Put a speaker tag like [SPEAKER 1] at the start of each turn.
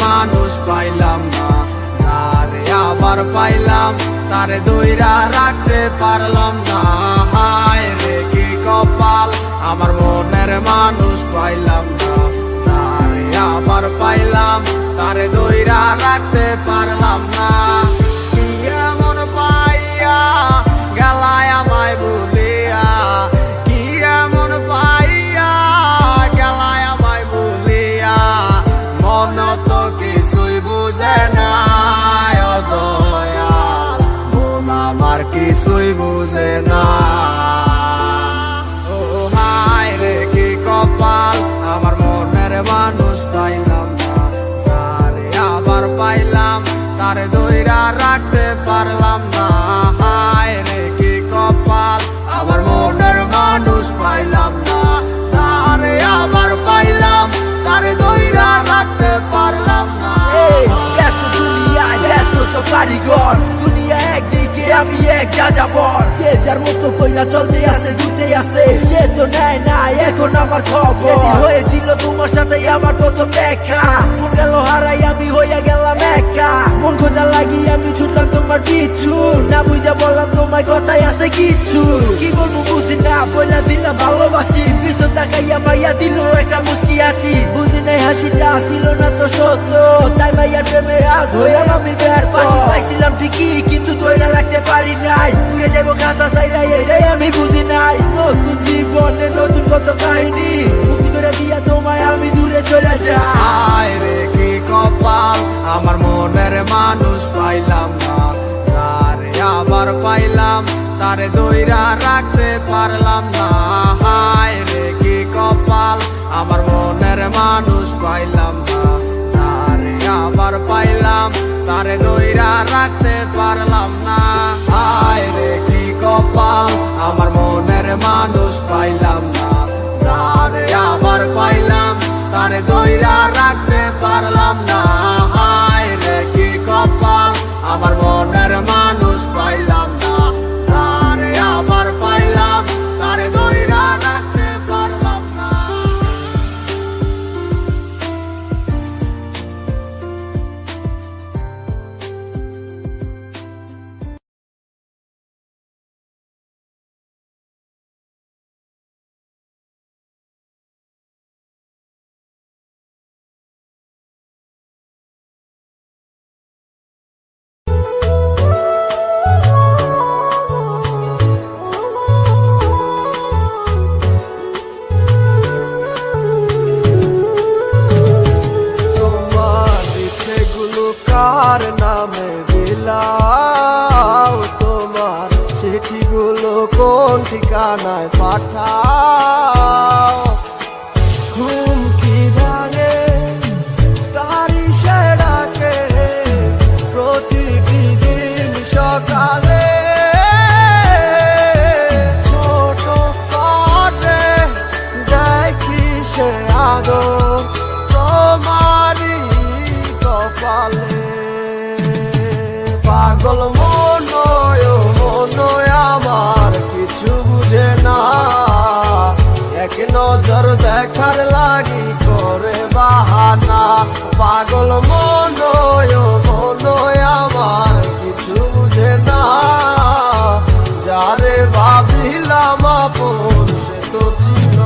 [SPEAKER 1] মানুষ পাইলাম না, যারে আবার পাইলাম তারে ধইরা রাখতে পারলাম না। হায় রে কি কপাল, আমার মনের মানুষ পাইলাম না, যারে আবার পাইলাম তারে ধইরা রাখতে পারলাম না। কি এমন পাইয়া গেলায় আমায় ভুলিয়া, কি এমন পাইয়া গেলায় আমায় ভুলিয়া, মন তো কিছুই বুঝে না ও দয়াল, মন আমার কিছুই বুঝে না। ও হায় রে কি কপাল, আমার মনের মানুষ পাইলাম না, যারে আবার পাইলাম তারে ধইরা রাখতে পারলাম না। হায় রে কি কপাল, আমার মনের মানুষ পাইলাম না, যারে আবার পাইলাম তারে ধইরা রাখতে পারলাম না।
[SPEAKER 2] ব্যস্ত দুনিয়ায় ব্যস্ত সব কারিগর, দুনিয়া একদিকে আমি এক যাযাবর, যে যার মতো কইরা চলতে আছে ঘুরতে আছে, সে তো নেয় না এখন আমার খবর। হয়েছিল তোমার সাথে আমার প্রথম দেখা, মন গেল হারাই আমি হইয়া গেলাম একা, মন খোঁজা লাগি আমি ছুটলাম তোমার পিছু, না বুঝা বললাম তোমায় কথাই আছে কিছু, কি বলবো বুঝি না বইলা দিলাম ভালোবাসি, পিছন তাকাইয়া মাইয়া দিল একটা মুস্কি হাসি, বুঝি নাই হাসিটা ছিল না তো সত্য, তাই মাইয়ার প্রেমে আজ হইলাম আমি ব্যর্থ। পাইছিলাম ঠিকই কিন্তু ধইরা রাখতে পারি নাই, ঘুরে যাবো কাঁচা চাইরা এটাই আমি বুঝি নাই। নতুন জীবনে নতুন কত কাহিনী, মুক্তি করে দিয়া তোমায় আমি দূরে চলে যাই।
[SPEAKER 1] হায় রে কি কপাল, আমার মনের মানুষ পাইলাম না, যারে আবার পাইলাম তারে ধইরা রাখতে পারলাম না। হায় রে কি কপাল, আমার মনের মানুষ পাইলাম না, যারে আবার পাইলাম তারে ধইরা রাখতে পারলাম না। হায় রে কি কপাল, আমার মনের মানুষ পাইলাম না, যারে আবার পাইলাম তারে ধইরা রাখতে পারলাম না। হায় রে কি কপাল, আমার মনের মানুষ পাইলাম না, যারে আবার পাইলাম তারে ধইরা রাখতে পারলাম না। কার নামে বিলাও, তোমার চিঠিগুলো কোন ঠিকানায় পাঠাও,